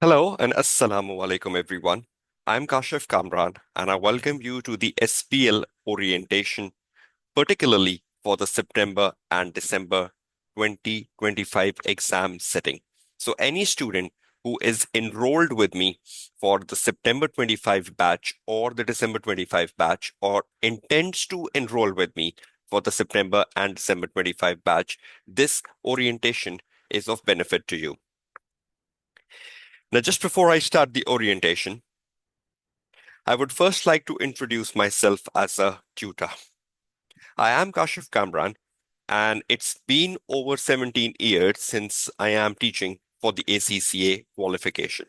Hello and Assalamu alaikum everyone. I'm Kashif Kamran and I welcome you to the SBL orientation, particularly for the September and December 2025 exam setting. So any student who is enrolled with me for the September 25 batch or the December 25 batch or intends to enroll with me for the September and December 25 batch, this orientation is of benefit to you. Now, just before I start the orientation, I would first like to introduce myself as a tutor. I am Kashif Kamran, and it's been over 17 years since I am teaching for the ACCA qualification.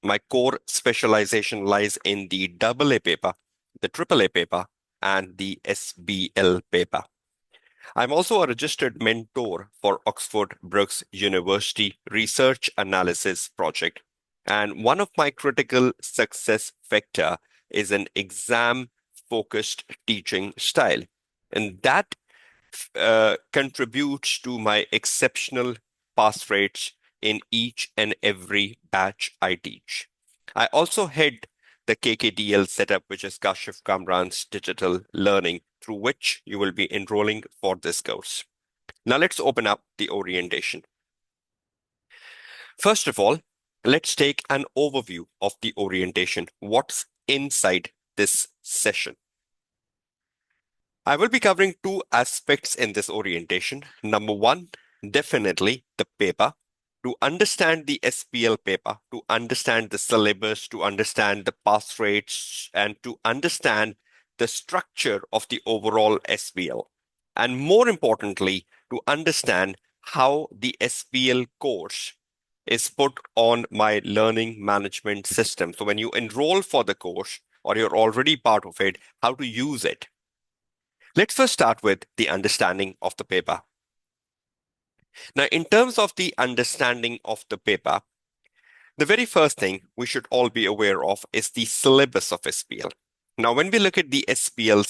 My core specialization lies in the AA paper, the AAA paper, and the SBL paper. I'm also a registered mentor for Oxford Brookes University Research Analysis Project. And one of my critical success factor is an exam focused teaching style. And that contributes to my exceptional pass rates in each and every batch I teach. I also head the KKDL setup, which is Kashif Kamran's digital learning, through which you will be enrolling for this course. Now let's open up the orientation. First of all, let's take an overview of the orientation. What's inside this session? I will be covering two aspects in this orientation. Number one, definitely the paper. To understand the SBL paper, to understand the syllabus, to understand the pass rates, and to understand the structure of the overall SBL. And more importantly, to understand how the SBL course is put on my learning management system. So when you enroll for the course or you're already part of it, how to use it. Let's first start with the understanding of the paper. Now, in terms of the understanding of the paper, the very first thing we should all be aware of is the syllabus of SBL. Now, when we look at the SBL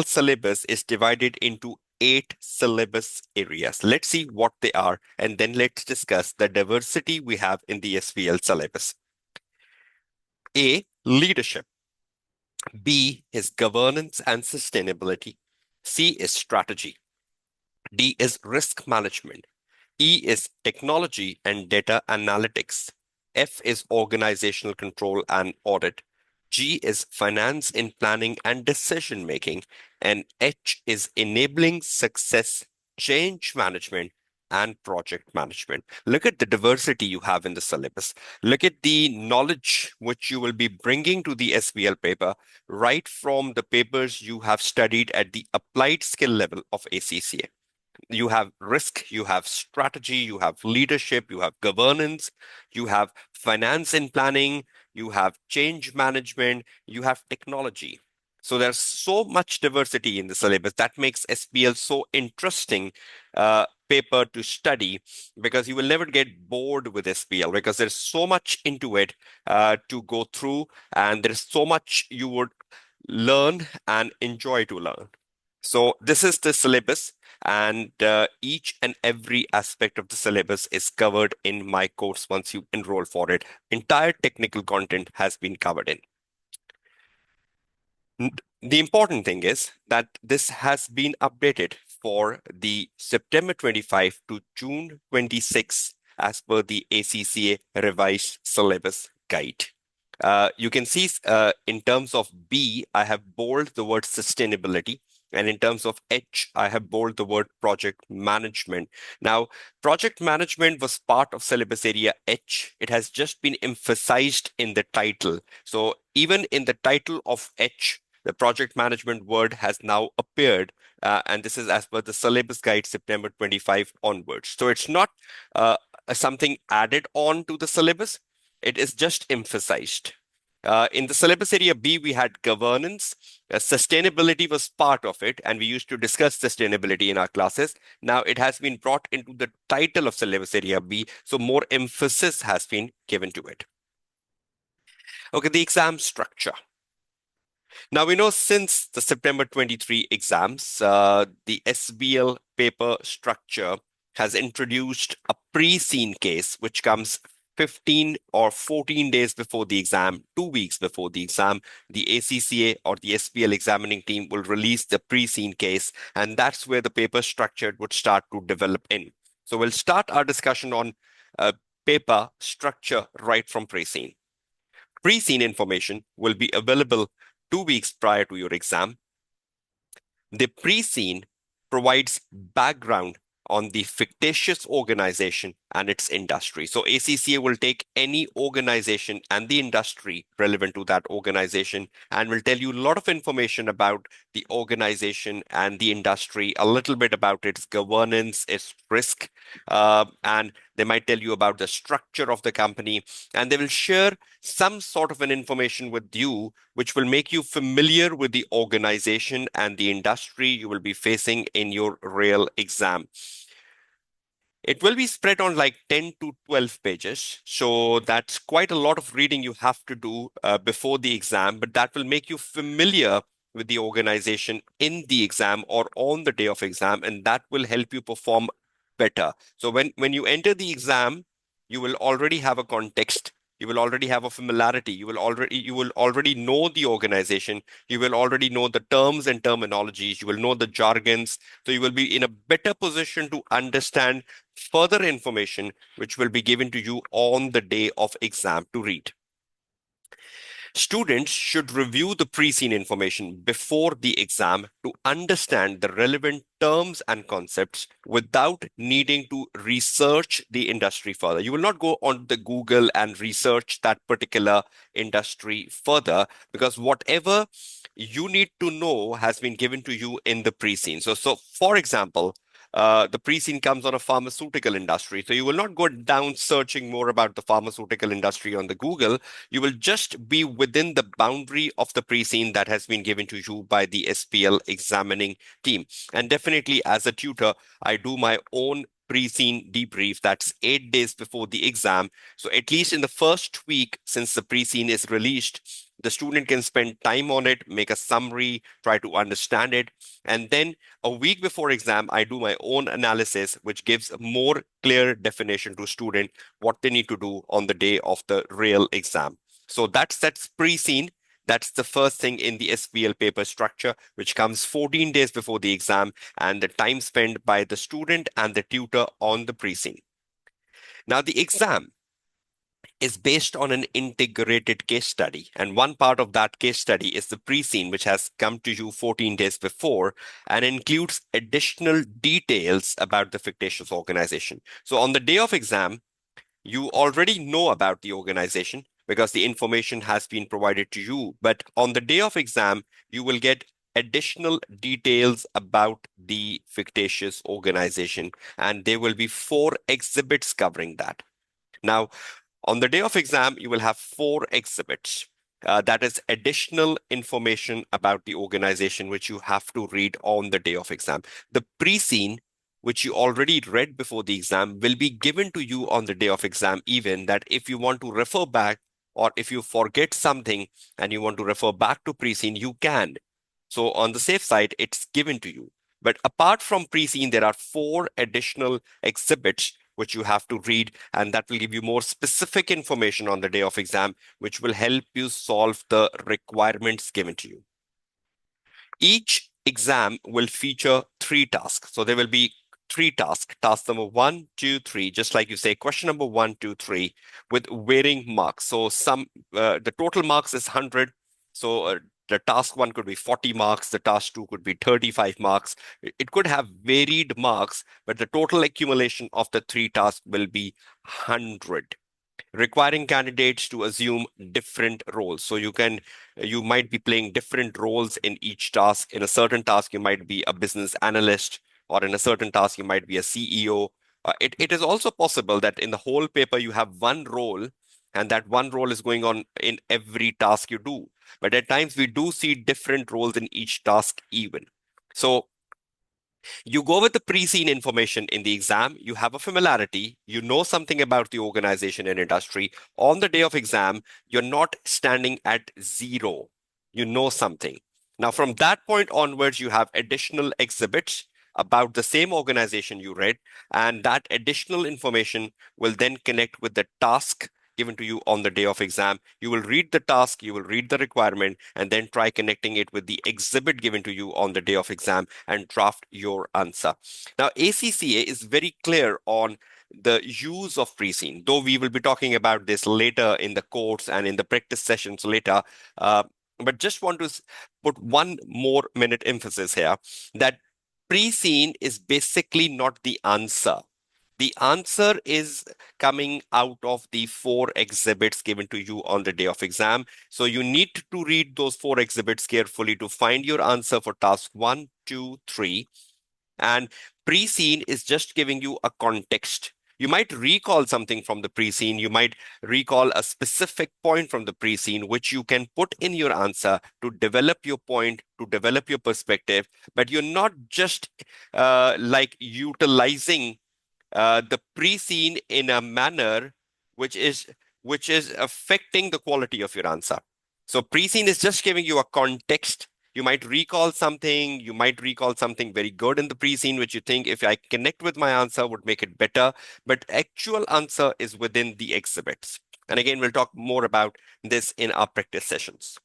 syllabus is divided into 8 syllabus areas. Let's see what they are, and then let's discuss the diversity we have in the SBL syllabus. A, leadership. B is governance and sustainability. C is strategy. D is risk management. E is technology and data analytics. F is organizational control and audit. G is finance in planning and decision making. And H is enabling success, change management, and project management. Look at the diversity you have in the syllabus. Look at the knowledge which you will be bringing to the SBL paper, right from the papers you have studied at the applied skill level of ACCA. You have risk, you have strategy, you have leadership, you have governance, you have finance and planning, you have change management, you have technology. So there's so much diversity in the syllabus that makes SBL so interesting paper to study, because you will never get bored with SBL because there's so much into it to go through, and there's so much you would learn and enjoy to learn. So this is the syllabus, and each and every aspect of the syllabus is covered in my course once you enroll for it. Entire technical content has been covered in. The important thing is that this has been updated for the September 25 to June 26 as per the ACCA revised syllabus guide. You can see in terms of B, I have bold the word sustainability. And in terms of H, I have bold the word project management. Now, project management was part of syllabus area H. It has just been emphasized in the title. So even in the title of H, the project management word has now appeared. And this is as per the syllabus guide September 25 onwards. So it's not something added on to the syllabus. It is just emphasized. In the syllabus area B, we had governance. Sustainability was part of it, and we used to discuss sustainability in our classes. Now it has been brought into the title of syllabus area B, so more emphasis has been given to it. Okay, the exam structure. Now we know since the September 23 exams, the SBL paper structure has introduced a pre-scene case, which comes 15 or 14 days before the exam, 2 weeks before the exam, the ACCA or the SBL examining team will release the pre-seen case, and that's where the paper structure would start to develop in. So we'll start our discussion on paper structure right from pre-seen. Pre-seen information will be available 2 weeks prior to your exam. The pre-seen provides background on the fictitious organization and its industry. So ACCA will take any organization and the industry relevant to that organization and will tell you a lot of information about the organization and the industry, a little bit about its governance, its risk, and they might tell you about the structure of the company, and they will share some sort of an information with you which will make you familiar with the organization and the industry you will be facing in your real exam. It will be spread on like 10 to 12 pages. So that's quite a lot of reading you have to do before the exam, but that will make you familiar with the organization in the exam or on the day of exam, and that will help you perform better. So when you enter the exam, you will already have a context. You will already have a familiarity. You will already know the organization. You will already know the terms and terminologies. You will know the jargons. So you will be in a better position to understand further information which will be given to you on the day of exam to read. Students should review the pre-seen information before the exam to understand the relevant terms and concepts without needing to research the industry further. You will not go on the Google and research that particular industry further because whatever you need to know has been given to you in the pre-seen. So for example, the pre-seen comes on a pharmaceutical industry. So you will not go down searching more about the pharmaceutical industry on the Google. You will just be within the boundary of the pre-seen that has been given to you by the SPL examining team. And definitely as a tutor, I do my own pre-seen debrief. That's 8 days before the exam. So at least in the first week since the pre-seen is released, the student can spend time on it, make a summary, try to understand it. And then a week before exam, I do my own analysis, which gives a more clear definition to student what they need to do on the day of the real exam. So that's pre-seen. That's the first thing in the SBL paper structure, which comes 14 days before the exam and the time spent by the student and the tutor on the pre-seen. Now, the exam is based on an integrated case study. And one part of that case study is the pre-seen, which has come to you 14 days before and includes additional details about the fictitious organization. So on the day of exam, you already know about the organization because the information has been provided to you. But on the day of exam, you will get additional details about the fictitious organization, and there will be 4 exhibits covering that. Now, on the day of exam, you will have 4 exhibits. That is additional information about the organization, which you have to read on the day of exam. The pre-seen, which you already read before the exam, will be given to you on the day of exam, even that if you want to refer back or if you forget something and you want to refer back to pre-seen, you can. So on the safe side, it's given to you. But apart from pre-seen, there are 4 additional exhibits which you have to read, and that will give you more specific information on the day of exam, which will help you solve the requirements given to you. Each exam will feature 3 tasks. So there will be 3 tasks. Task number 1, 2, 3, just like you say, question number 1, 2, 3, with varying marks. So the total marks is 100. So the task 1 could be 40 marks. The task 2 could be 35 marks. It could have varied marks, but the total accumulation of the 3 tasks will be 100, requiring candidates to assume different roles. So you might be playing different roles in each task. In a certain task, you might be a business analyst, or in a certain task, you might be a CEO. It is also possible that in the whole paper, you have one role, and that one role is going on in every task you do. But at times, we do see different roles in each task even. So you go with the pre-seen information in the exam, you have a familiarity, you know something about the organization and industry. On the day of exam, you're not standing at zero. You know something. Now, from that point onwards, you have additional exhibits about the same organization you read, and that additional information will then connect with the task given to you on the day of exam. You will read the task, you will read the requirement, and then try connecting it with the exhibit given to you on the day of exam and draft your answer. Now, ACCA is very clear on the use of PreCine, though we will be talking about this later in the course and in the practice sessions later. Uh, but just want to put one more minute emphasis here that PreCine is basically not the answer. The answer is coming out of the four exhibits given to you on the day of exam. So you need to read those four exhibits carefully to find your answer for task one, two, three. And pre-scene is just giving you a context. You might recall something from the pre-scene. You might recall a specific point from the pre-scene, which you can put in your answer to develop your point, to develop your perspective. But you're not just like utilizing the pre-scene in a manner which is which is affecting the quality of your answer. So pre-scene is just giving you a context. You might recall something, you might recall something very good in the pre-scene, which you think if I connect with my answer would make it better, but actual answer is within the exhibits. And again, we'll talk more about this in our practice sessions.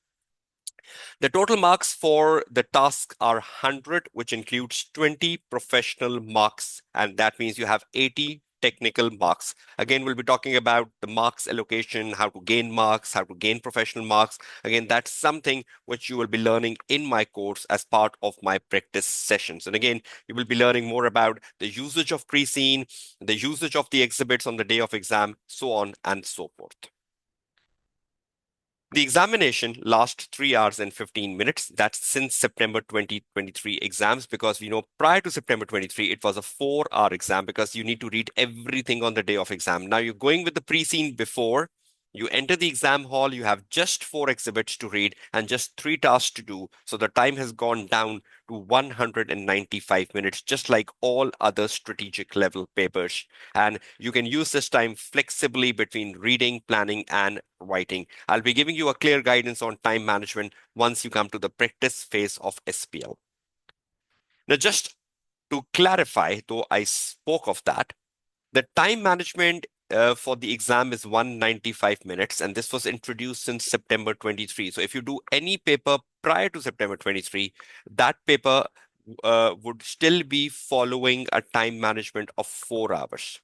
The total marks for the task are 100, which includes 20 professional marks, and that means you have 80 technical marks. Again, we'll be talking about the marks allocation, how to gain marks, how to gain professional marks. Again, that's something which you will be learning in my course as part of my practice sessions. And again, you will be learning more about the usage of pre-scene, the usage of the exhibits on the day of exam, so on and so forth. The examination lasts 3 hours and 15 minutes. That's since September 2023 exams, because prior to September 23, it was a 4-hour exam because you need to read everything on the day of exam. Now you're going with the pre-scene before. You enter the exam hall, you have just 4 exhibits to read and just 3 tasks to do. So the time has gone down to 195 minutes, just like all other strategic level papers. And you can use this time flexibly between reading, planning, and writing. I'll be giving you a clear guidance on time management once you come to the practice phase of SBL. Now, just to clarify, though I spoke of that, the time management for the exam is 195 minutes, and this was introduced since September 23. So if you do any paper prior to September 23, that paper would still be following a time management of 4 hours.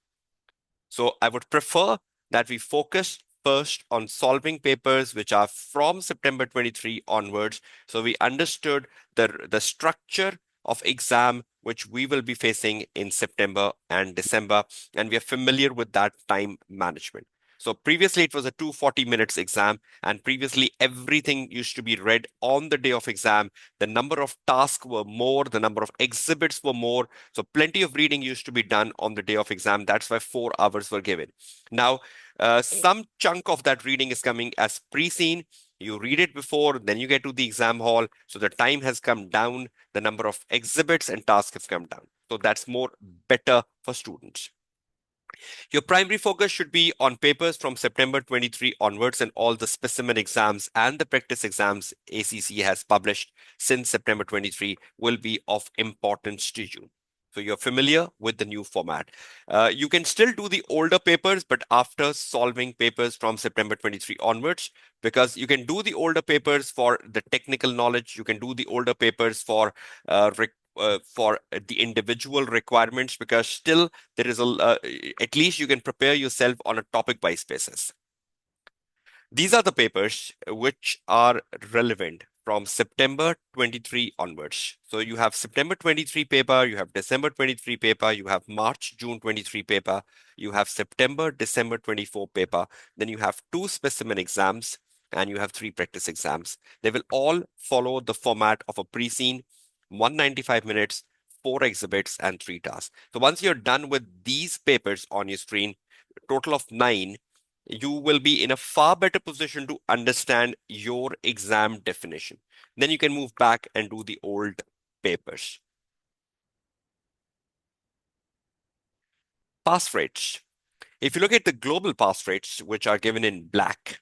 So I would prefer that we focus first on solving papers which are from September 23 onwards. So we understood the structure of exam which we will be facing in September and December, and we are familiar with that time management. So previously it was a 240 minutes exam, and previously everything used to be read on the day of exam. The number of tasks were more, the number of exhibits were more. So plenty of reading used to be done on the day of exam. That's why 4 hours were given. Now, some chunk of that reading is coming as pre-scene. You read it before, then you get to the exam hall. So the time has come down, the number of exhibits and tasks have come down. So that's more better for students. Your primary focus should be on papers from September 23 onwards, and all the specimen exams and the practice exams ACC has published since September 23 will be of importance to you. So you're familiar with the new format. You can still do the older papers, but after solving papers from September 23 onwards, because you can do the older papers for the technical knowledge, you can do the older papers for the individual requirements, because still there is at least you can prepare yourself on a topic-wise basis. These are the papers which are relevant from September 23 onwards. So you have September 23 paper, you have December 23 paper, you have March, June 23 paper, you have September, December 24 paper, then you have 2 specimen exams, and you have 3 practice exams. They will all follow the format of a pre-scene, 195 minutes, 4 exhibits, and 3 tasks. So once you're done with these papers on your screen, total of 9, you will be in a far better position to understand your exam definition. Then you can move back and do the old papers. Pass rates. If you look at the global pass rates, which are given in black,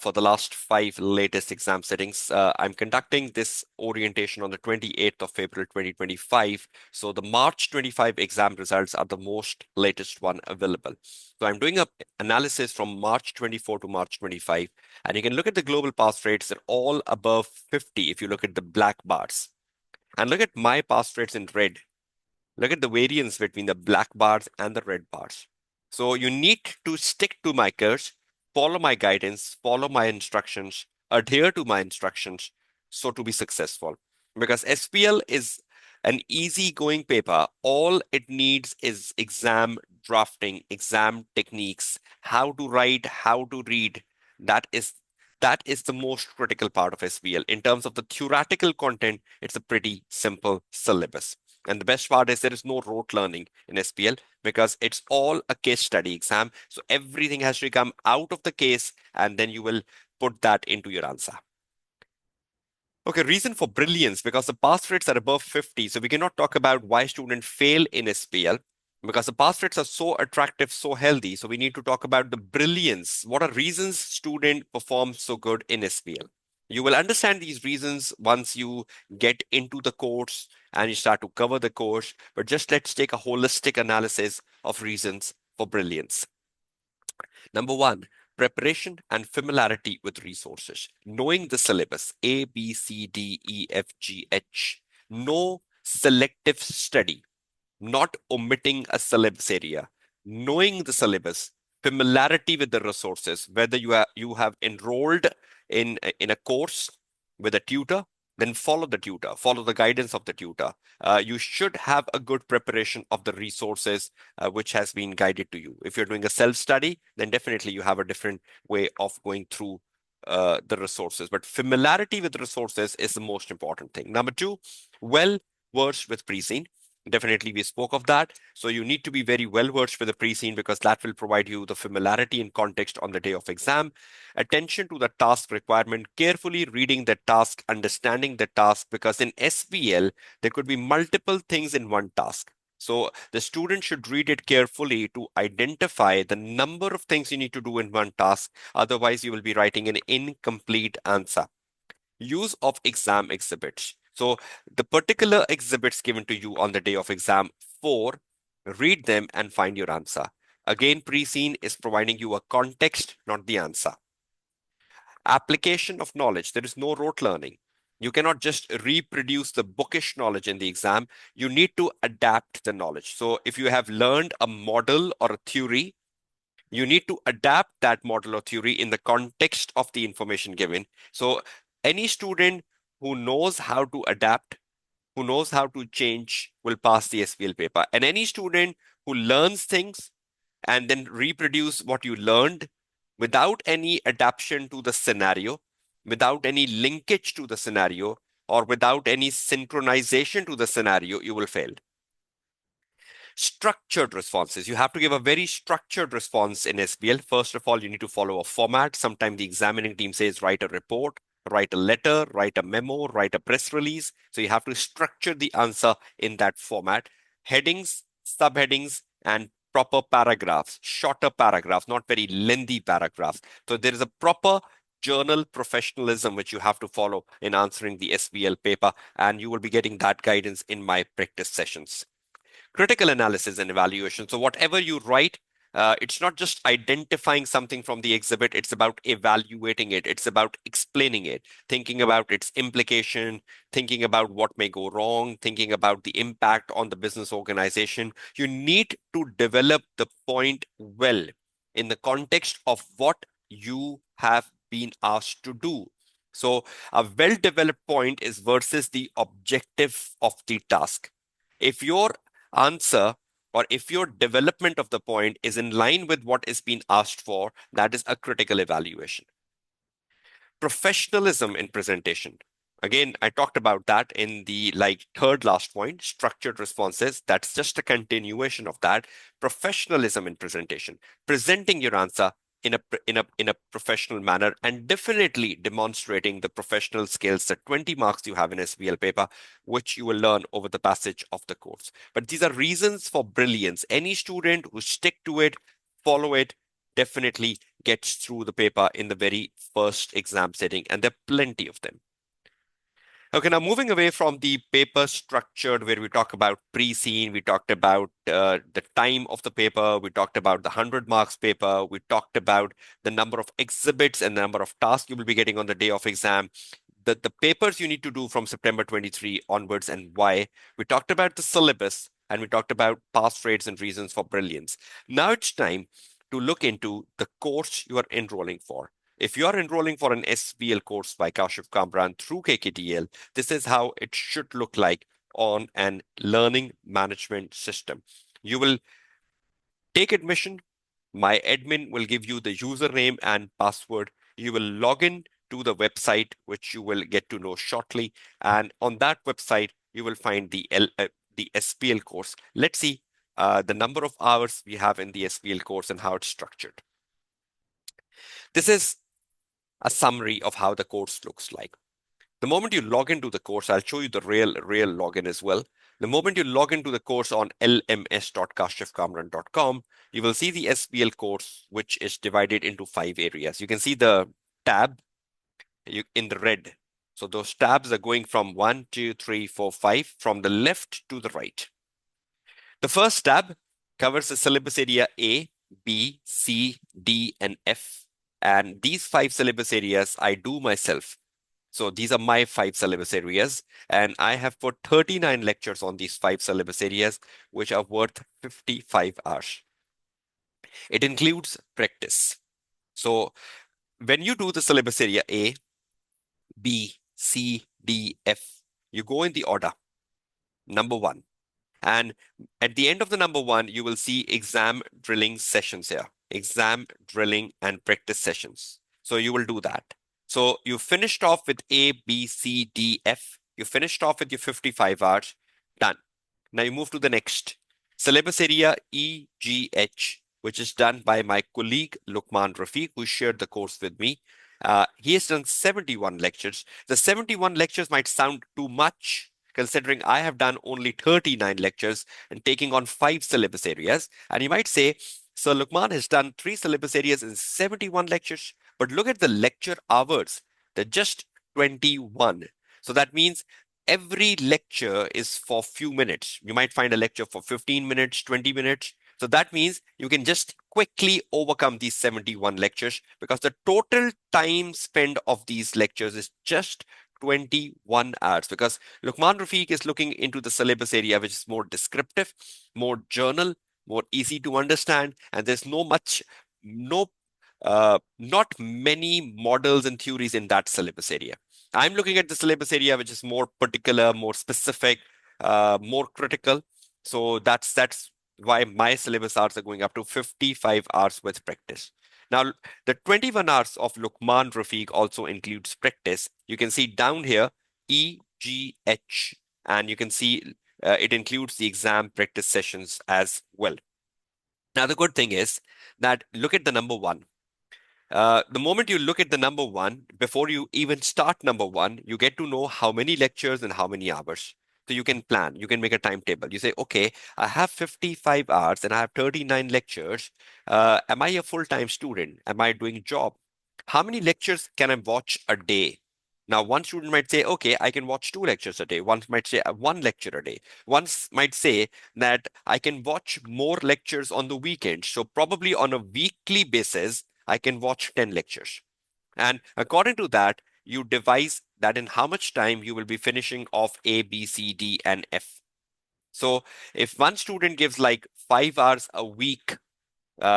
for the last 5 latest exam settings. I'm conducting this orientation on the 28th of April 2025. So the March 25 exam results are the most latest one available. So I'm doing a analysis from March 24 to March 25, and you can look at the global pass rates. They're all above 50 if you look at the black bars. And look at my pass rates in red. Look at the variance between the black bars and the red bars. So you need to stick to my course, follow my guidance, follow my instructions, adhere to my instructions so to be successful. Because SPL is an easy-going paper. All it needs is exam drafting, exam techniques, how to write, how to read. That is that is the most critical part of SPL. In terms of the theoretical content, it's a pretty simple syllabus. And the best part is there is no rote learning in SPL because it's all a case study exam. So everything has to come out of the case and then you will put that into your answer. Okay, reason for brilliance because the pass rates are above 50. So we cannot talk about why students fail in SPL because the pass rates are so attractive, so healthy. So we need to talk about the brilliance. What are reasons student perform so good in SPL? You will understand these reasons once you get into the course and you start to cover the course. But just let's take a holistic analysis of reasons for brilliance. Number one, preparation and familiarity with resources. Knowing the syllabus A, B, C, D, E, F, G, H. No selective study, not omitting a syllabus area. Knowing the syllabus, familiarity with the resources, whether you have enrolled in a course with a tutor, then follow the tutor, follow the guidance of the tutor. You should have a good preparation of the resources which has been guided to you. If you're doing a self-study, then definitely you have a different way of going through the resources. But familiarity with resources is the most important thing. Number two, well versed with PreCine. Definitely, we spoke of that. So you need to be very well versed with the PreCine because that will provide you the familiarity and context on the day of exam. Attention to the task requirement, carefully reading the task, understanding the task, because in SBL, there could be multiple things in one task. So the student should read it carefully to identify the number of things you need to do in one task. Otherwise, you will be writing an incomplete answer. Use of exam exhibits. So the particular exhibits given to you on the day of exam 4, read them and find your answer. Again, PreCine is providing you a context, not the answer. Application of knowledge. There is no rote learning. You cannot just reproduce the bookish knowledge in the exam. You need to adapt the knowledge. So if you have learned a model or a theory, you need to adapt that model or theory in the context of the information given. So any student who knows how to adapt, who knows how to change, will pass the SPL paper. And any student who learns things and then reproduce what you learned without any adaptation to the scenario, without any linkage to the scenario, or without any synchronization to the scenario, you will fail. Structured responses. You have to give a very structured response in SBL. First of all, you need to follow a format. Sometimes the examining team says write a report, write a letter, write a memo, write a press release. So you have to structure the answer in that format. Headings, subheadings, and proper paragraphs, shorter paragraphs, not very lengthy paragraphs. So there is a proper journal professionalism which you have to follow in answering the SBL paper, and you will be getting that guidance in my practice sessions. Critical analysis and evaluation. So whatever you write, it's not just identifying something from the exhibit, it's about evaluating it. It's about explaining it, thinking about its implication, thinking about what may go wrong, thinking about the impact on the business organization. You need to develop the point well in the context of what you have been asked to do. So a well-developed point is versus the objective of the task. If your answer or if your development of the point is in line with what is being asked for, that is a critical evaluation. Professionalism in presentation. Again, I talked about that in the third last point, structured responses. That's just a continuation of that. Professionalism in presentation, presenting your answer in a professional manner and definitely demonstrating the professional skills, the 20 marks you have in SBL paper, which you will learn over the passage of the course. But these are reasons for brilliance. Any student who stick to it, follow it, definitely gets through the paper in the very first exam setting, and there are plenty of them. Okay, now moving away from the paper structured, where we talk about pre-scene, we talked about the time of the paper, we talked about the 100 marks paper, we talked about the number of exhibits and the number of tasks you will be getting on the day of exam, the papers you need to do from September 23 onwards and why. We talked about the syllabus and we talked about pass rates and reasons for brilliance. Now it's time to look into the course you are enrolling for. If you are enrolling for an SBL course by Kashif Kamran through KKDL, this is how it should look like on an learning management system. You will take admission. My admin will give you the username and password. You will log in to the website, which you will get to know shortly. And on that website, you will find the SPL course. Let's see the number of hours we have in the SPL course and how it's structured. This is a summary of how the course looks like. The moment you log into the course, I'll show you the real login as well. The moment you log into the course on lms.kashifkamran.com, you will see the SBL course, which is divided into 5 areas. You can see the tab in the red. So those tabs are going from 1, 2, 3, 4, 5, from the left to the right. The first tab covers the syllabus area A, B, C, D, and F. And these 5 syllabus areas I do myself. So these are my 5 syllabus areas, and I have put 39 lectures on these 5 syllabus areas, which are worth 55 hours. It includes practice. So when you do the syllabus area A, B, C, D, F, you go in the order, number 1. And at the end of the number 1, you will see exam drilling sessions here, exam drilling and practice sessions. So you will do that. So you finished off with A, B, C, D, F. You finished off with your 55 hours. Done. Now you move to the next. Syllabus area E, G, H, which is done by my colleague Luqman Rafiq, who shared the course with me. He has done 71 lectures. The 71 lectures might sound too much, considering I have done only 39 lectures and taking on 5 syllabus areas. And you might say, Sir Luqman has done 3 syllabus areas in 71 lectures, but look at the lecture hours. They're just 21. So that means every lecture is for few minutes. You might find a lecture for 15 minutes, 20 minutes. So that means you can just quickly overcome these 71 lectures because the total time spent of these lectures is just 21 hours, because Luqman Rafiq is looking into the syllabus area, which is more descriptive, more journal, more easy to understand, and there's not many models and theories in that syllabus area. I'm looking at the syllabus area, which is more particular, more specific, more critical. So that's why my syllabus hours are going up to 55 hours with practice. Now, the 21 hours of Luqman Rafiq also includes practice. You can see down here, EGH, and you can see it includes the exam practice sessions as well. Now, the good thing is that look at the number 1. The moment you look at the number 1, before you even start number 1, you get to know how many lectures and how many hours. So you can plan, you can make a timetable. You say, okay, I have 55 hours and I have 39 lectures. Am I a full-time student? Am I doing job? How many lectures can I watch a day? Now, one student might say, okay, I can watch 2 lectures a day. One might say 1 lecture a day. One might say that I can watch more lectures on the weekend. So probably on a weekly basis, I can watch 10 lectures. And according to that, you devise that in how much time you will be finishing off A, B, C, D, and F. So if one student gives like 5 hours a week,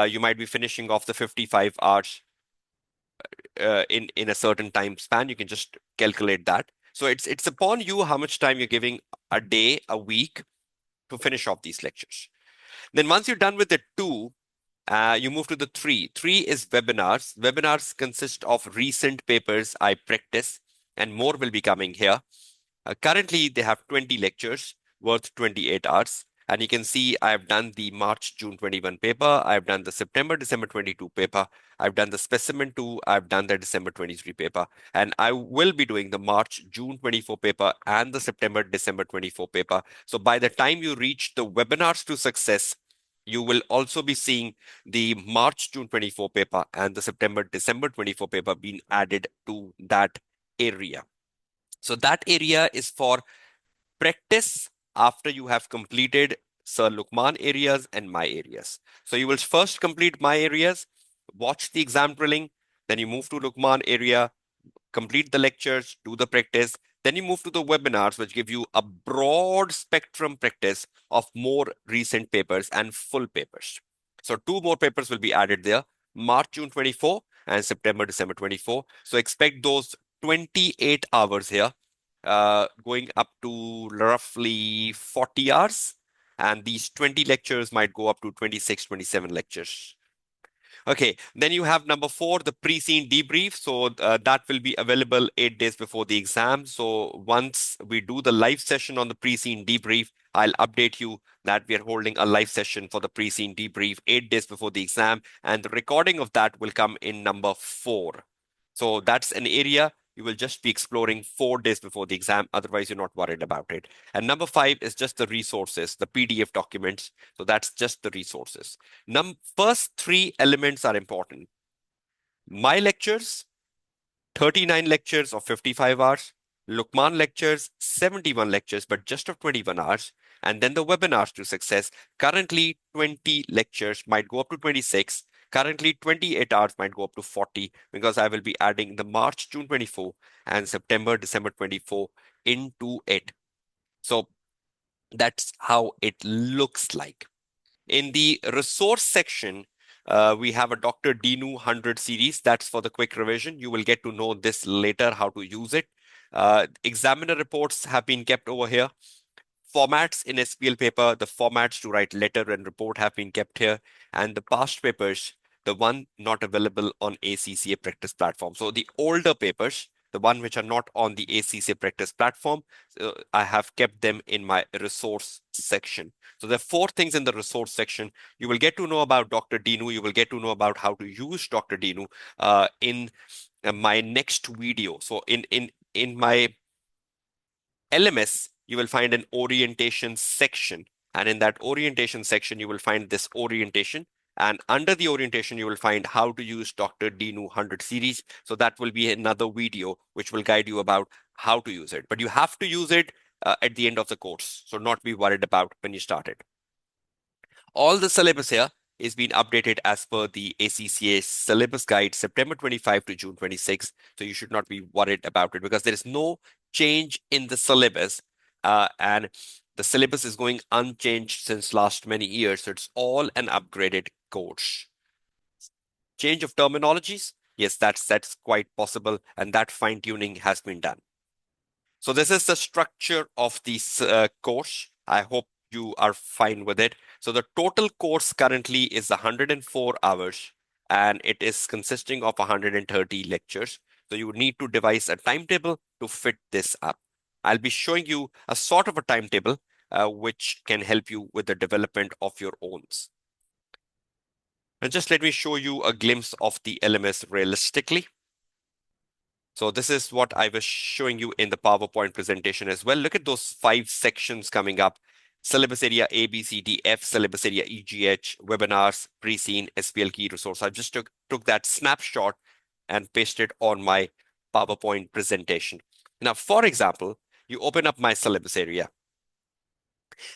you might be finishing off the 55 hours in a certain time span. You can just calculate that. So it's upon you how much time you're giving a day, a week to finish off these lectures. Then once you're done with the 2, you move to the 3. 3 is webinars. Webinars consist of recent papers I practice, and more will be coming here. Currently, they have 20 lectures worth 28 hours. And you can see I've done the March, June 21 paper. I've done the September, December 22 paper. I've done the specimen 2. I've done the December 23 paper. And I will be doing the March, June 24 paper and the September, December 24 paper. So by the time you reach the webinars to success, You will also be seeing the March June 24 paper and the September December 24 paper being added to that area. So that area is for practice after you have completed Sir Lukman areas and my areas. So you will first complete my areas, watch the exam drilling, then you move to Lukman area, complete the lectures, do the practice. Then you move to the webinars, which give you a broad spectrum practice of more recent papers and full papers. So two more papers will be added there, March, June 24 and September, December 24. So expect those 28 hours here, going up to roughly 40 hours. And these 20 lectures might go up to 26, 27 lectures. Okay, then you have number four, the pre-scene debrief. So that will be available 8 days before the exam. So once we do the live session on the pre-scene debrief, I'll update you that we are holding a live session for the pre-scene debrief 8 days before the exam, and the recording of that will come in number four. So that's an area you will just be exploring 4 days before the exam. Otherwise, you're not worried about it. And number five is just the resources, the PDF documents. So that's just the resources. First three elements are important. My lectures, 39 lectures of 55 hours. Lukman lectures, 71 lectures, but just of 21 hours. And then the webinars to success. Currently, 20 lectures might go up to 26. Currently, 28 hours might go up to 40 because I will be adding the March, June 24 and September, December 24 into it. So that's how it looks like. In the resource section, we have a Dr. Dinu 100 series. That's for the quick revision. You will get to know this later, how to use it. Examiner reports have been kept over here. Formats in SBL paper, the formats to write letter and report have been kept here. And the past papers, the one not available on ACCA practice platform. So the older papers, the one which are not on the ACCA practice platform, I have kept them in my resource section. So there are four things in the resource section. You will get to know about Dr. Dinu. You will get to know about how to use Dr. Dinu in my next video. So in my LMS, you will find an orientation section. And in that orientation section, you will find this orientation. And under the orientation, you will find how to use Dr. Dinu 100 series. So that will be another video which will guide you about how to use it. But you have to use it at the end of the course. So not be worried about when you start it. All the syllabus here is being updated as per the ACCA syllabus guide, September 25 to June 26. So you should not be worried about it because there is no change in the syllabus. And the syllabus is going unchanged since last many years. So it's all an upgraded course. Change of terminologies? Yes, that's quite possible. And that fine tuning has been done. So this is the structure of this course. I hope you are fine with it. So the total course currently is 104 hours and it is consisting of 130 lectures. So you need to devise a timetable to fit this up. I'll be showing you a sort of a timetable which can help you with the development of your owns. And just let me show you a glimpse of the LMS realistically. So this is what I was showing you in the PowerPoint presentation as well. Look at those 5 sections coming up. Syllabus area A, B, C, D, F, syllabus area E, G, H, webinars, pre-scene, SBL key resource. I just took that snapshot and pasted on my PowerPoint presentation. Now, for example, you open up my syllabus area.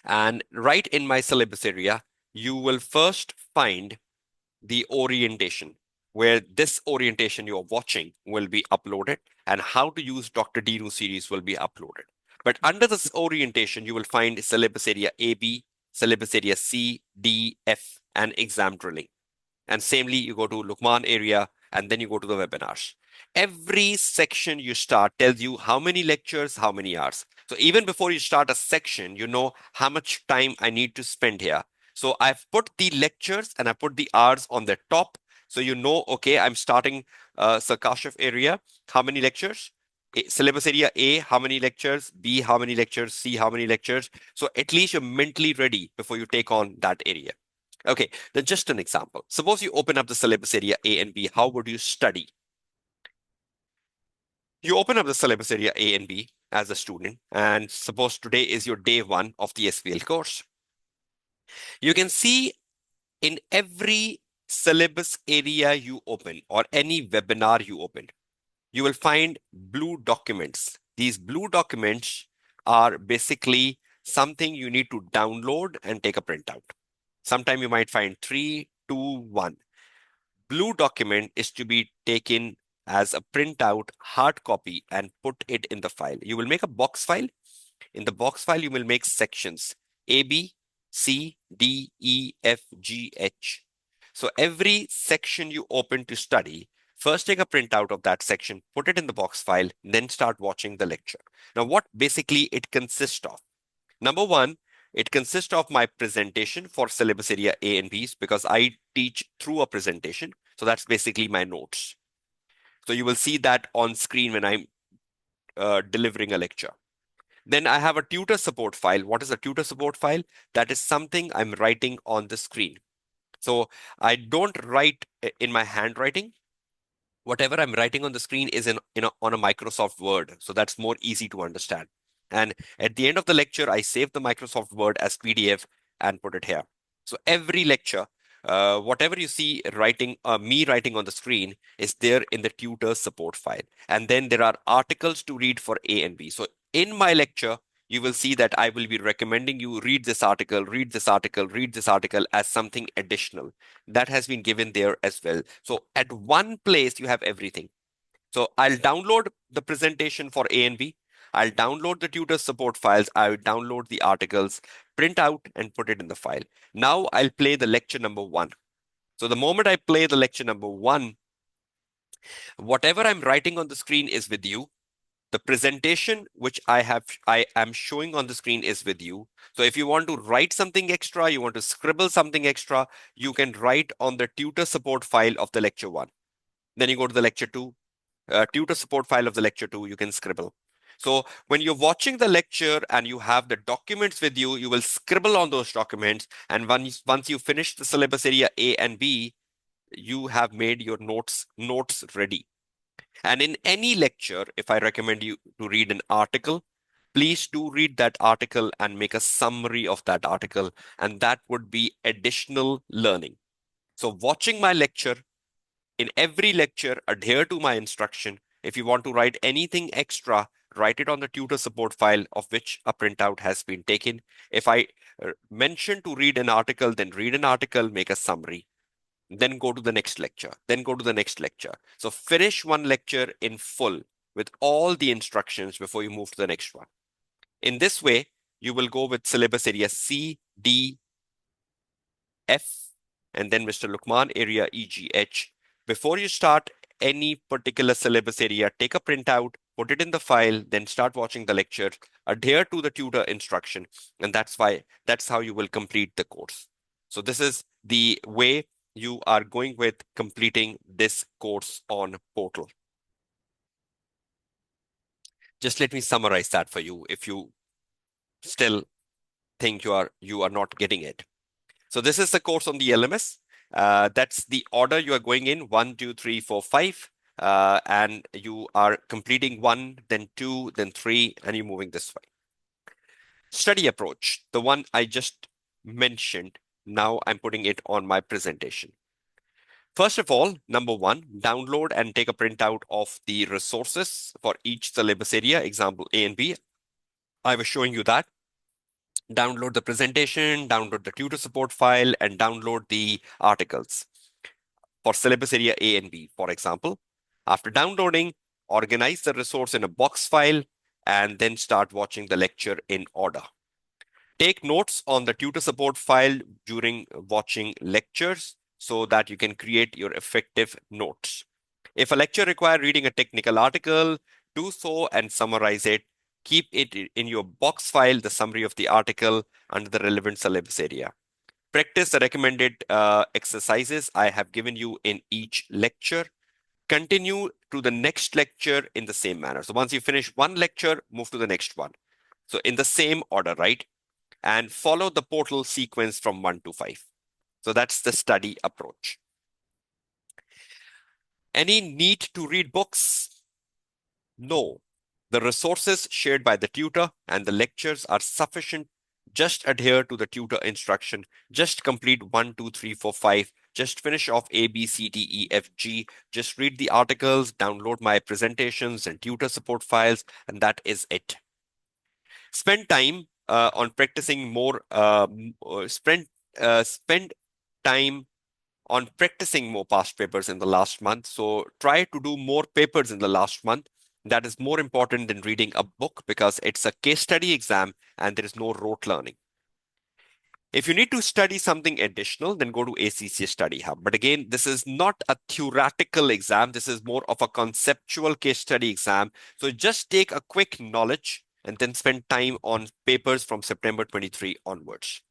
And right in my syllabus area, you will first find the orientation, where this orientation you're watching will be uploaded and how to use Dr. Dinu series will be uploaded. But under this orientation, you will find syllabus area AB, syllabus area C, D, F, and exam drilling. And samely, you go to Lukman area and then you go to the webinars. Every section you start tells you how many lectures, how many hours. So even before you start a section, you know how much time I need to spend here. So I've put the lectures and I put the hours on the top. So you know, okay, I'm starting Sir Kashif area. How many lectures? Syllabus area A, how many lectures? B, how many lectures? C, how many lectures? So at least you're mentally ready before you take on that area. Okay, then just an example. Suppose you open up the syllabus area A and B. How would you study? You open up the syllabus area A and B as a student, and suppose today is your day one of the SBL course. You can see In every syllabus area you open or any webinar you open, you will find blue documents. These blue documents are basically something you need to download and take a printout. Sometime you might find 3, 2, 1. Blue document is to be taken as a printout, hard copy, and put it in the file. You will make a box file. In the box file, you will make sections A, B, C, D, E, F, G, H. So every section you open to study, first take a printout of that section, put it in the box file, then start watching the lecture. Now, what basically it consists of? Number one, it consists of my presentation for syllabus area A and B's because I teach through a presentation. So that's basically my notes. So you will see that on screen when I'm delivering a lecture. Then I have a tutor support file. What is a tutor support file? That is something I'm writing on the screen. So I don't write in my handwriting. Whatever I'm writing on the screen is on a Microsoft Word. So that's more easy to understand. And at the end of the lecture, I save the Microsoft Word as PDF and put it here. So every lecture, whatever you see me writing on the screen is there in the tutor support file. And then there are articles to read for A and B. So in my lecture, you will see that I will be recommending you read this article, read this article, read this article as something additional. That has been given there as well. So at one place, you have everything. So I'll download the presentation for A and B. I'll download the tutor support files. I'll download the articles, print out and put it in the file. Now I'll play the lecture number 1. So the moment I play the lecture number 1, whatever I'm writing on the screen is with you. The presentation which I am showing on the screen is with you. So if you want to write something extra, you want to scribble something extra, you can write on the tutor support file of the lecture 1. Then you go to the lecture 2, tutor support file of the lecture 2, you can scribble. So when you're watching the lecture and you have the documents with you, you will scribble on those documents. And once you finish the syllabus area A and B, you have made your notes ready. And in any lecture, if I recommend you to read an article, please do read that article and make a summary of that article. And that would be additional learning. So watching my lecture, in every lecture, adhere to my instruction. If you want to write anything extra, write it on the tutor support file of which a printout has been taken. If I mention to read an article, then read an article, make a summary. Then go to the next lecture, then go to the next lecture. So finish one lecture in full with all the instructions before you move to the next one. In this way, you will go with syllabus area C, D, F, and then Mr. Lukman area E, G, H. Before you start any particular syllabus area, take a printout, put it in the file, then start watching the lecture, adhere to the tutor instruction, and that's how you will complete the course. So this is the way you are going with completing this course on portal. Just let me summarize that for you if you still think you are not getting it. So this is the course on the LMS. That's the order you are going in, 1, 2, 3, 4, 5. And you are completing 1, then 2, then 3, and you're moving this way. Study approach, the one I just mentioned, now I'm putting it on my presentation. First of all, number 1, download and take a printout of the resources for each syllabus area, example A and B. I was showing you that. Download the presentation, download the tutor support file, and download the articles for syllabus area A and B, for example. After downloading, organize the resource in a box file, and then start watching the lecture in order. Take notes on the tutor support file during watching lectures so that you can create your effective notes. If a lecture requires reading a technical article, do so and summarize it. Keep it in your box file, the summary of the article under the relevant syllabus area. Practice the recommended exercises I have given you in each lecture. Continue to the next lecture in the same manner. So once you finish one lecture, move to the next one. So in the same order, right? And follow the portal sequence from 1 to 5. So that's the study approach. Any need to read books? No. The resources shared by the tutor and the lectures are sufficient Just adhere to the tutor instruction. Just complete 1, 2, 3, 4, 5. Just finish off A, B, C, D, E, F, G. Just read the articles, download my presentations and tutor support files, and that is it. Spend time on practicing more. Spend time on practicing more past papers in the last month. So try to do more papers in the last month. That is more important than reading a book because it's a case study exam and there is no rote learning. If you need to study something additional, then go to ACCA Study Hub. But again, this is not a theoretical exam. This is more of a conceptual case study exam. So just take a quick knowledge and then spend time on papers from September 23 onwards.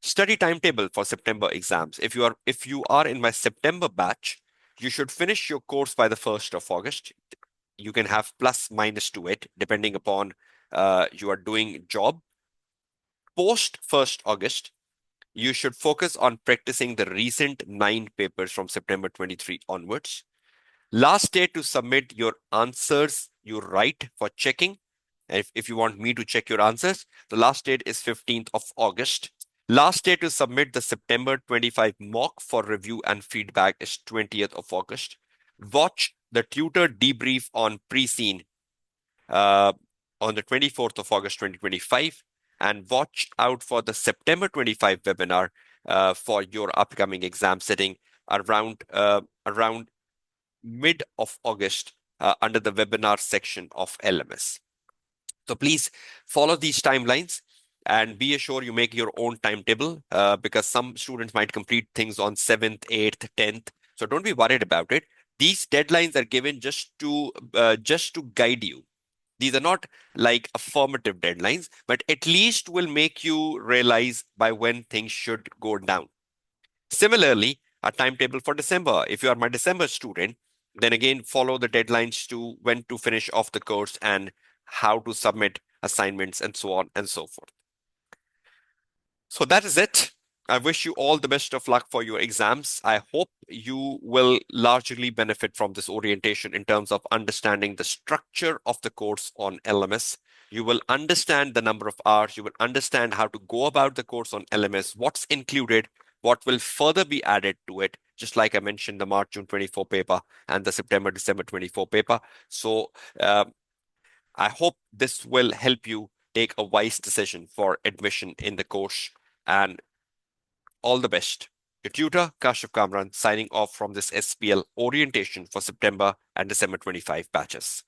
Study timetable for September exams. If you are in my September batch, you should finish your course by the 1st of August. You can have plus minus to it depending upon you are doing job. Post 1st August, you should focus on practicing the recent 9 papers from September 23 onwards. Last day to submit your answers you write for checking. If you want me to check your answers, the last date is 15th of August. Last day to submit the September 25 mock for review and feedback is 20th of August. Watch the tutor debrief on PreCine uh, on the 24th of August 2025, and watch out for the September 25 webinar for your upcoming exam sitting around mid of August under the webinar section of LMS. So please follow these timelines and be assured you make your own timetable because some students might complete things on 7th, 8th, 10th. So don't be worried about it. These deadlines are given just to guide you. These are not like affirmative deadlines, but at least will make you realize by when things should go down. Similarly, a timetable for December. If you are my December student, then again follow the deadlines to when to finish off the course and how to submit assignments and so on and so forth. So that is it. I wish you all the best of luck for your exams. I hope you will largely benefit from this orientation in terms of understanding the structure of the course on LMS. You will understand the number of hours. You will understand how to go about the course on LMS, what's included, what will further be added to it, just like I mentioned, the March, June 24 paper and the September, December 24 paper. So I hope this will help you take a wise decision for admission in the course. And all the best. Your tutor, Kashif Kamran, signing off from this SBL orientation for September and December 25 batches.